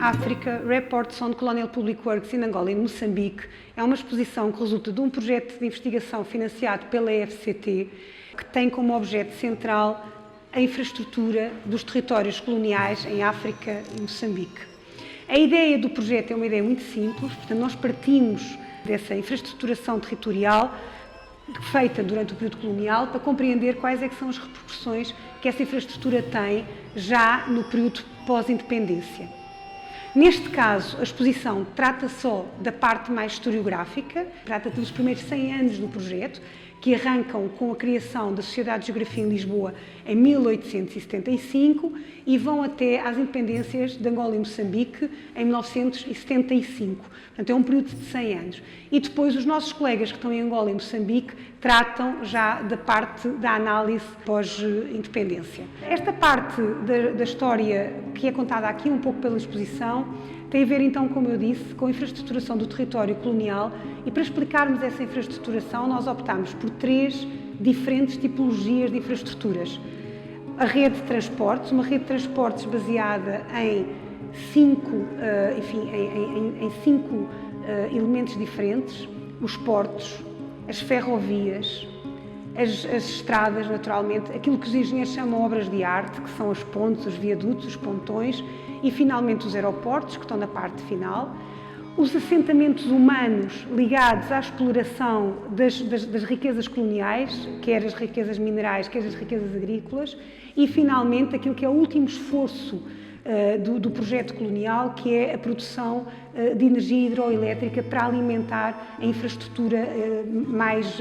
Africa, Reports on Colonial Public Works in Angola e Moçambique é uma exposição que resulta de um projeto de investigação financiado pela EFCT, que tem como objeto central a infraestrutura dos territórios coloniais em África e Moçambique. A ideia do projeto é uma ideia muito simples, portanto, nós partimos dessa infraestruturação territorial feita durante o período colonial para compreender quais é que são as repercussões que essa infraestrutura tem já no período pós-independência. Neste caso, a exposição trata só da parte mais historiográfica, trata dos primeiros 100 anos do projeto, que arrancam com a criação da Sociedade de Geografia em Lisboa em 1875 e vão até às independências de Angola e Moçambique em 1975. Portanto, é um período de 100 anos. E depois os nossos colegas que estão em Angola e Moçambique tratam já da parte da análise pós-independência. Esta parte da história que é contada aqui um pouco pela exposição tem a ver, então, como eu disse, com a infraestruturação do território colonial e para explicarmos essa infraestruturação nós optámos por 3 diferentes tipologias de infraestruturas. A rede de transportes, uma rede de transportes baseada em 5 elementos diferentes: os portos, as ferrovias, as estradas, naturalmente, aquilo que os engenheiros chamam obras de arte, que são as pontes, os viadutos, os pontões, e finalmente os aeroportos, que estão na parte final, os assentamentos humanos ligados à exploração das riquezas coloniais, quer as riquezas minerais, quer as riquezas agrícolas, e finalmente aquilo que é o último esforço do projeto colonial, que é a produção de energia hidroelétrica para alimentar a infraestrutura mais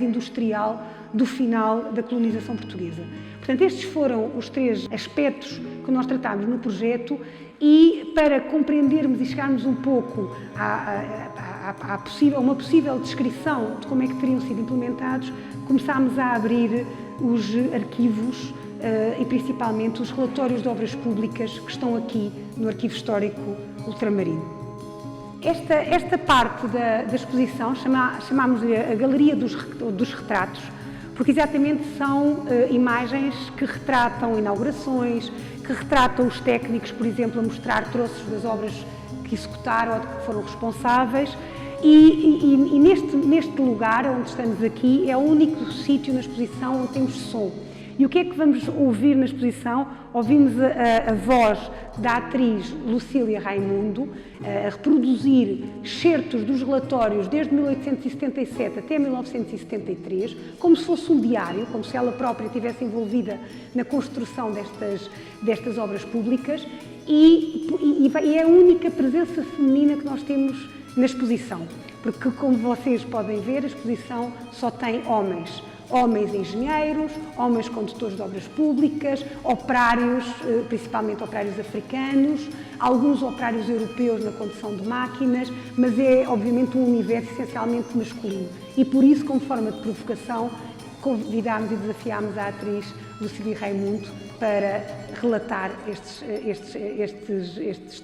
industrial do final da colonização portuguesa. Portanto, estes foram os 3 aspectos que nós tratámos no projeto e para compreendermos e chegarmos um pouco a uma possível descrição de como é que teriam sido implementados, começámos a abrir os arquivos e principalmente os relatórios de obras públicas que estão aqui no Arquivo Histórico Ultramarino. Esta parte da exposição chamámos-lhe a Galeria dos Retratos, porque exatamente são imagens que retratam inaugurações, que retratam os técnicos, por exemplo, a mostrar troços das obras que executaram ou de que foram responsáveis. E neste lugar onde estamos aqui é o único sítio na exposição onde temos som. E o que é que vamos ouvir na exposição? Ouvimos a voz da atriz Lucília Raimundo a reproduzir excertos dos relatórios desde 1877 até 1973, como se fosse um diário, como se ela própria estivesse envolvida na construção destas obras públicas e é a única presença feminina que nós temos na exposição, porque, como vocês podem ver, a exposição só tem homens engenheiros, homens condutores de obras públicas, operários, principalmente operários africanos, alguns operários europeus na condução de máquinas, mas é obviamente um universo essencialmente masculino. E por isso, como forma de provocação, convidámos e desafiámos a atriz Lucília Raimundo para relatar estes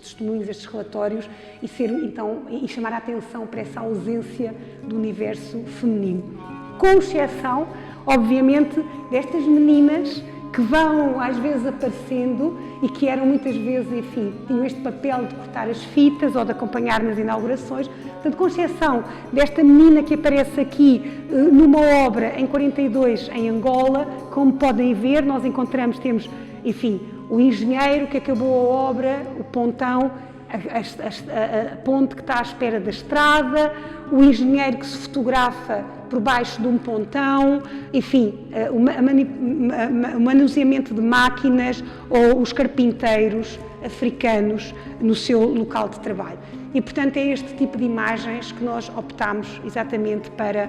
testemunhos, estes relatórios e chamar a atenção para essa ausência do universo feminino. Com exceção, obviamente, destas meninas que vão às vezes aparecendo e que eram muitas vezes, tinham este papel de cortar as fitas ou de acompanhar nas inaugurações. Portanto, com exceção desta menina que aparece aqui numa obra em 42 em Angola, como podem ver, nós temos, o engenheiro que acabou a obra, o pontão, a ponte que está à espera da estrada, o engenheiro que se fotografa por baixo de um pontão, o manuseamento de máquinas ou os carpinteiros africanos no seu local de trabalho. E, portanto, é este tipo de imagens que nós optámos exatamente para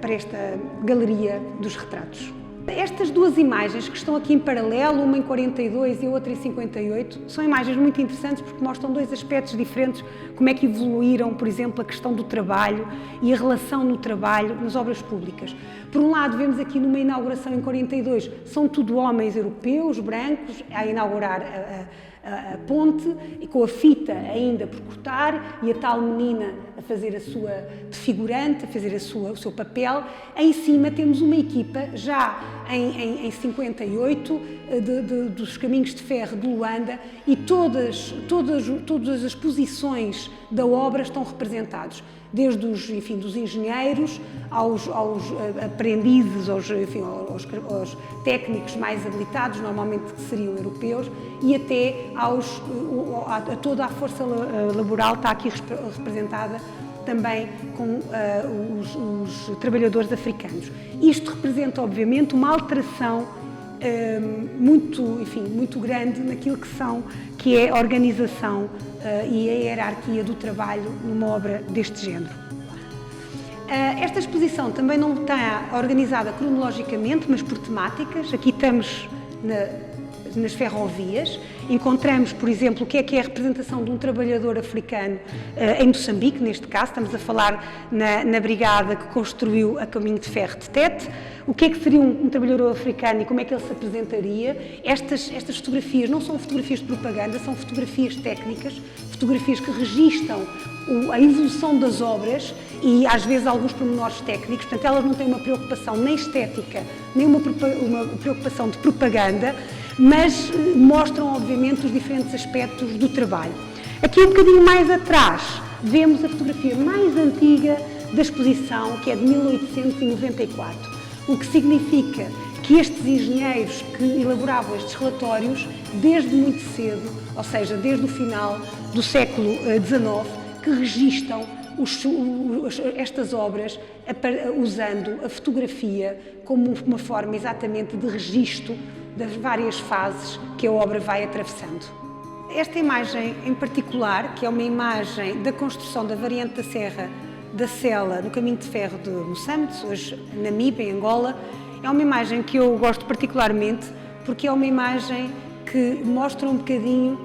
esta Galeria dos Retratos. Estas 2 imagens que estão aqui em paralelo, uma em 42 e a outra em 58, são imagens muito interessantes porque mostram 2 aspectos diferentes, como é que evoluíram, por exemplo, a questão do trabalho e a relação no trabalho nas obras públicas. Por um lado, vemos aqui numa inauguração em 42, são tudo homens europeus, brancos, a inaugurar a ponte, e com a fita ainda por cortar, e a tal menina a fazer a sua de figurante, a fazer o seu papel. Em cima temos uma equipa, já em 58, dos caminhos de ferro de Luanda, e todas as posições da obra estão representados, desde dos engenheiros aos aprendizes, aos técnicos mais habilitados, normalmente que seriam europeus, e até a toda a força laboral está aqui representada também com os trabalhadores africanos. Isto representa, obviamente, uma alteração muito grande naquilo que é a organização e a hierarquia do trabalho numa obra deste género. Esta exposição também não está organizada cronologicamente, mas por temáticas. Aqui estamos nas ferrovias. Encontramos, por exemplo, o que é a representação de um trabalhador africano em Moçambique, neste caso, estamos a falar na brigada que construiu a caminho de ferro de Tete. O que é que seria um trabalhador africano e como é que ele se apresentaria? Estas fotografias não são fotografias de propaganda, são fotografias técnicas, fotografias que registam a evolução das obras e, às vezes, alguns pormenores técnicos. Portanto, elas não têm uma preocupação nem estética, nem uma preocupação de propaganda, mas mostram, obviamente, os diferentes aspectos do trabalho. Aqui, um bocadinho mais atrás, vemos a fotografia mais antiga da exposição, que é de 1894, o que significa que estes engenheiros que elaboravam estes relatórios, desde muito cedo, ou seja, desde o final do século XIX, que registam estas obras usando a fotografia como uma forma exatamente de registro das várias fases que a obra vai atravessando. Esta imagem em particular, que é uma imagem da construção da variante da Serra da Sela no caminho de ferro de Moçambique, hoje Namíbia, em Angola, é uma imagem que eu gosto particularmente porque é uma imagem que mostra um bocadinho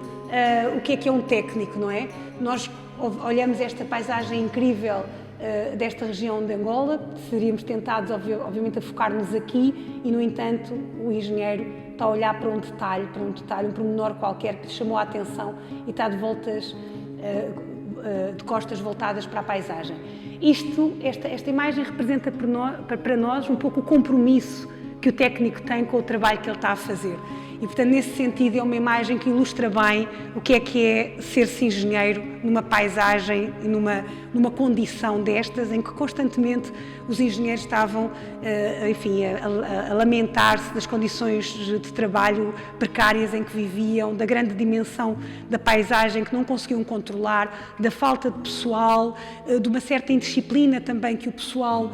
o que é um técnico, não é? Nós olhamos esta paisagem incrível desta região de Angola, seríamos tentados, obviamente, a focar-nos aqui e, no entanto, o engenheiro está a olhar para um detalhe, um pormenor qualquer que lhe chamou a atenção e está de costas voltadas para a paisagem. Esta imagem representa para nós um pouco o compromisso que o técnico tem com o trabalho que ele está a fazer. E, portanto, nesse sentido, é uma imagem que ilustra bem o que é ser-se engenheiro numa paisagem, numa condição destas, em que constantemente os engenheiros estavam, a lamentar-se das condições de trabalho precárias em que viviam, da grande dimensão da paisagem que não conseguiam controlar, da falta de pessoal, de uma certa indisciplina também que o pessoal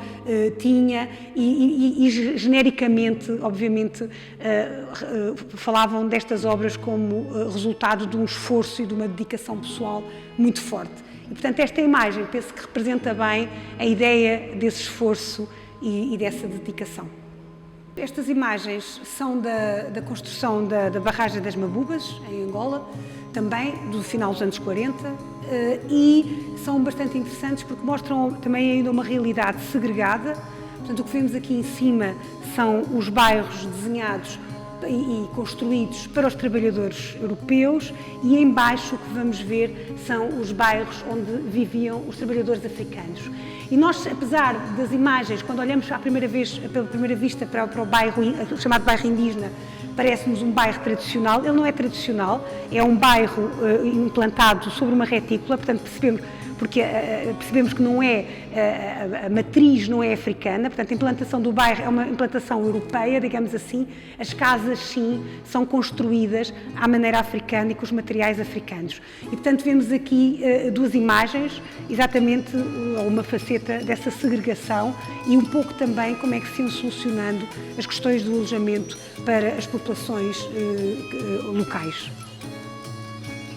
tinha e genericamente, obviamente, falavam destas obras como resultado de um esforço e de uma dedicação pessoal muito forte. E, portanto, esta imagem penso que representa bem a ideia desse esforço e dessa dedicação. Estas imagens são da construção da barragem das Mabubas, em Angola, também do final dos anos 40, e são bastante interessantes porque mostram também ainda uma realidade segregada. Portanto, o que vemos aqui em cima são os bairros desenhados e construídos para os trabalhadores europeus e em baixo o que vamos ver são os bairros onde viviam os trabalhadores africanos. E nós, apesar das imagens, quando olhamos pela primeira vista para o bairro, chamado bairro indígena, parece-nos um bairro tradicional. Ele não é tradicional, é um bairro implantado sobre uma retícula, portanto percebemos que não é, a matriz não é africana, portanto a implantação do bairro é uma implantação europeia, digamos assim. As casas, sim, são construídas à maneira africana e com os materiais africanos. E, portanto, vemos aqui duas imagens, exatamente uma faceta dessa segregação e um pouco também como é que se iam solucionando as questões do alojamento para as populações locais.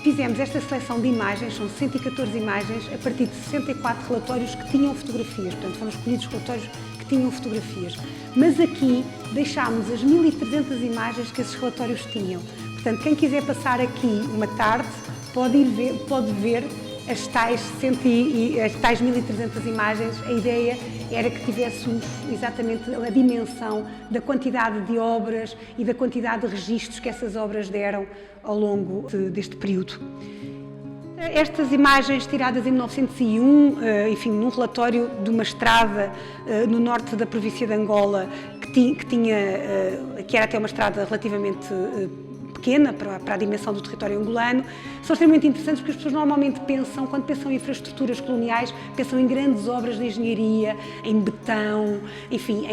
Fizemos esta seleção de imagens, são 114 imagens, a partir de 64 relatórios que tinham fotografias, portanto foram escolhidos relatórios que tinham fotografias. Mas aqui deixámos as 1300 imagens que esses relatórios tinham. Portanto, quem quiser passar aqui uma tarde pode ver as tais 1300 imagens. A ideia era que tivéssemos exatamente a dimensão da quantidade de obras e da quantidade de registros que essas obras deram ao longo deste período. Estas imagens tiradas em 1901, enfim, num relatório de uma estrada no norte da província de Angola, que era até uma estrada relativamente pequena para a dimensão do território angolano, são extremamente interessantes porque as pessoas normalmente pensam, quando pensam em infraestruturas coloniais, pensam em grandes obras de engenharia, em betão, enfim,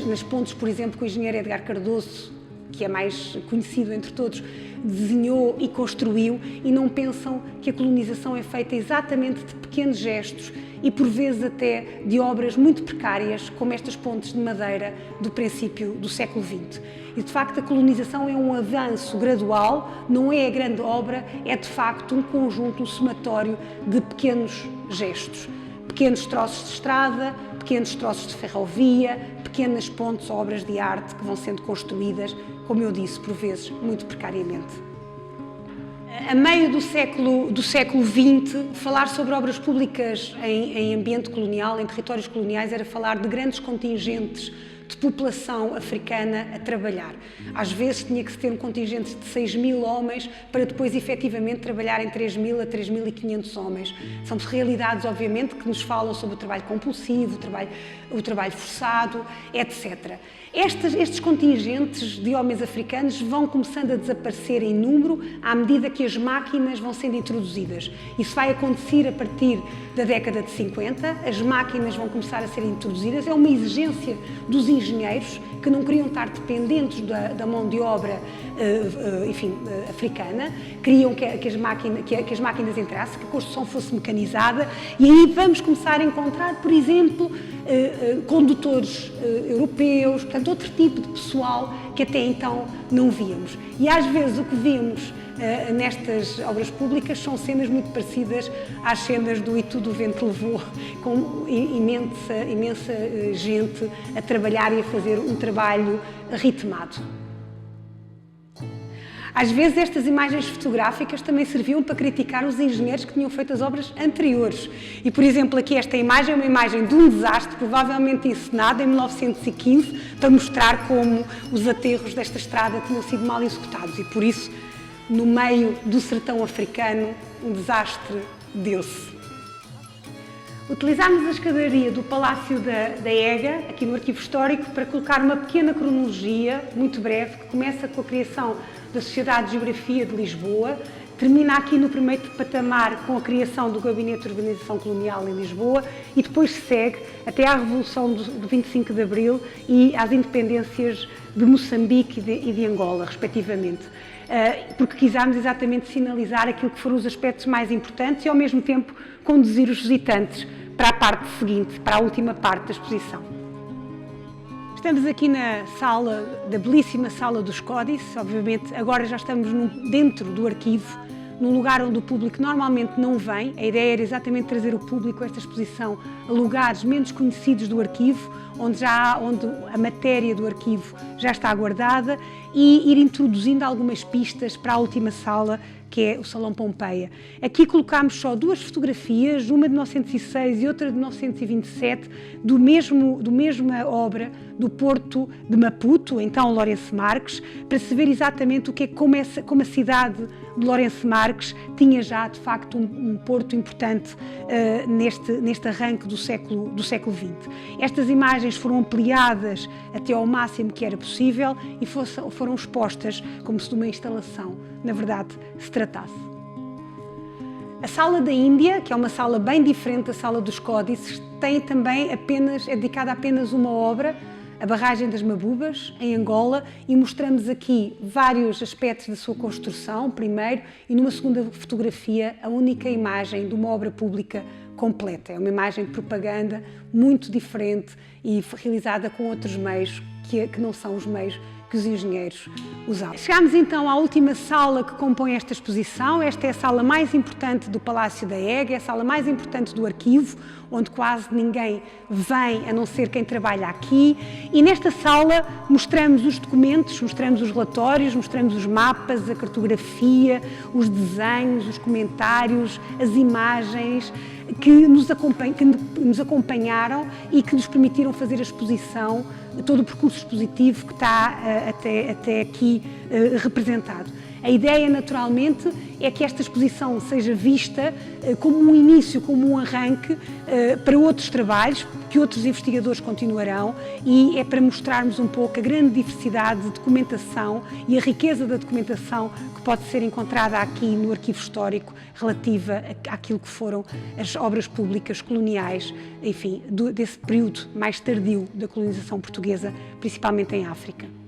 nas pontes, por exemplo, que o engenheiro Edgar Cardoso, que é mais conhecido entre todos, desenhou e construiu, e não pensam que a colonização é feita exatamente de pequenos gestos e por vezes até de obras muito precárias, como estas pontes de madeira do princípio do século XX. E de facto a colonização é um avanço gradual, não é a grande obra, é de facto um conjunto, um somatório de pequenos gestos. Pequenos troços de estrada, pequenos troços de ferrovia, pequenas pontes ou obras de arte que vão sendo construídas, como eu disse, por vezes, muito precariamente. A meio do século XX, falar sobre obras públicas em ambiente colonial, em territórios coloniais, era falar de grandes contingentes de população africana a trabalhar. Às vezes tinha que se ter um contingente de 6.000 homens para depois efetivamente trabalhar em 3.000 a 3.500 homens. São realidades, obviamente, que nos falam sobre o trabalho compulsivo, o trabalho forçado, etc. Estes contingentes de homens africanos vão começando a desaparecer em número à medida que as máquinas vão sendo introduzidas. Isso vai acontecer a partir da década de 50, as máquinas vão começar a ser introduzidas, é uma exigência dos engenheiros que não queriam estar dependentes da mão de obra africana, queriam que as máquinas entrassem, que a construção fosse mecanizada, e aí vamos começar a encontrar, por exemplo, condutores europeus, portanto, outro tipo de pessoal que até então não víamos. E às vezes o que vimos nestas obras públicas são cenas muito parecidas às cenas do E Tudo o Vento Levou, com imensa gente a trabalhar e a fazer um trabalho ritmado. Às vezes estas imagens fotográficas também serviam para criticar os engenheiros que tinham feito as obras anteriores. E, por exemplo, aqui esta imagem é uma imagem de um desastre, provavelmente encenado em 1915, para mostrar como os aterros desta estrada tinham sido mal executados. E, por isso, no meio do sertão africano, um desastre deu-se. Utilizámos a escadaria do Palácio da EGA, aqui no Arquivo Histórico, para colocar uma pequena cronologia, muito breve, que começa com a criação da Sociedade de Geografia de Lisboa, termina aqui no primeiro patamar com a criação do Gabinete de Urbanização Colonial em Lisboa e depois segue até à Revolução do 25 de Abril e às independências de Moçambique e de Angola, respectivamente. Porque quisámos exatamente sinalizar aquilo que foram os aspectos mais importantes e, ao mesmo tempo, conduzir os visitantes para a parte seguinte, para a última parte da exposição. Estamos aqui na belíssima Sala dos Códices, obviamente agora já estamos dentro do arquivo, num lugar onde o público normalmente não vem. A ideia era exatamente trazer o público a esta exposição a lugares menos conhecidos do arquivo, onde a matéria do arquivo já está guardada, e ir introduzindo algumas pistas para a última sala, que é o Salão Pompeia. Aqui colocámos só duas fotografias, uma de 1906 e outra de 1927, do mesma obra do Porto de Maputo, então Lourenço Marques, para se ver exatamente como a cidade de Lourenço Marques tinha já, de facto, um porto importante neste arranque do século XX. Estas imagens foram ampliadas até ao máximo que era possível e foram expostas como se de uma instalação, na verdade, se tratasse. A Sala da Índia, que é uma sala bem diferente da Sala dos Códices, é dedicada a apenas uma obra, a Barragem das Mabubas, em Angola, e mostramos aqui vários aspectos da sua construção, primeiro, e numa segunda fotografia, a única imagem de uma obra pública completa. É uma imagem de propaganda muito diferente e realizada com outros meios que não são os meios que os engenheiros usavam. Chegámos então à última sala que compõe esta exposição. Esta é a sala mais importante do Palácio da EGA, é a sala mais importante do arquivo, onde quase ninguém vem, a não ser quem trabalha aqui. E nesta sala mostramos os documentos, mostramos os relatórios, mostramos os mapas, a cartografia, os desenhos, os comentários, as imagens, que nos acompanharam e que nos permitiram fazer a exposição, todo o percurso expositivo que está até aqui representado. A ideia, naturalmente, é que esta exposição seja vista como um início, como um arranque para outros trabalhos, que outros investigadores continuarão, e é para mostrarmos um pouco a grande diversidade de documentação e a riqueza da documentação que pode ser encontrada aqui no Arquivo Histórico relativa àquilo que foram as obras públicas coloniais, enfim, desse período mais tardio da colonização portuguesa, principalmente em África.